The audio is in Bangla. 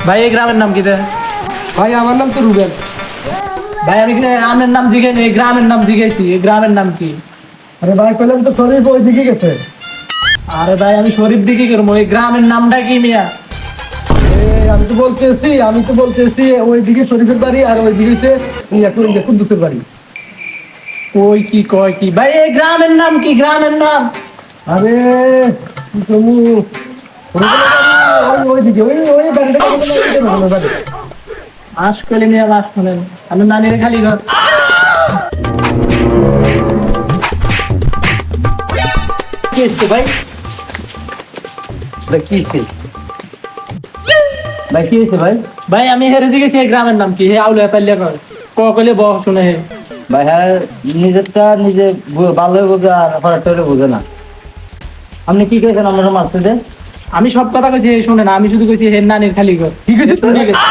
ভাই এই গ্রামের নাম কি? ভাই আমার নাম তো রুবেল। ভাই আমি আমার নাম জিজ্ঞেস এই গ্রামের নাম জিজ্ঞেসি, এই গ্রামের নাম কি? আরে ভাই কইলাম তো শরীফ ওই দিকে গেছে। আরে ভাই আমি শরীফ দিকে করবো, এই গ্রামের নামটা কি মিয়া? আমি তো বলতেছি ওই দিকে শরীফের বাড়ি আর ওই দিকে সে কুদ্দুসের বাড়ি। ওই কি কয় কি ভাই, এই গ্রামের নাম কি? গ্রামের নাম আরে তুমি ওই দিকে ওই বাড়িটা বাড়ি। আজকাল মিয়া বাস শোনেন, আমি নানির খালি ঘর। কি হচ্ছে ভাই? কি হচ্ছে ভাই? কি হয়েছে ভাই? ভাই আমি হেরে জিজ্ঞেছি এই গ্রামের নাম কি? হে আউলিয়া পাল্লিয়া কর কলে বহ শুনে হে। ভাই হ্যাঁ, নিজেরটা নিজে ভালো বোঝে আর হঠাৎ বোঝে না। আপনি কি করেছেন আপনার মাসুদে? আমি সব কথা কইছি শুনে না, আমি শুধু কইছি হে নানির খালি ঘর। কি হয়েছে? শুনে গেছে।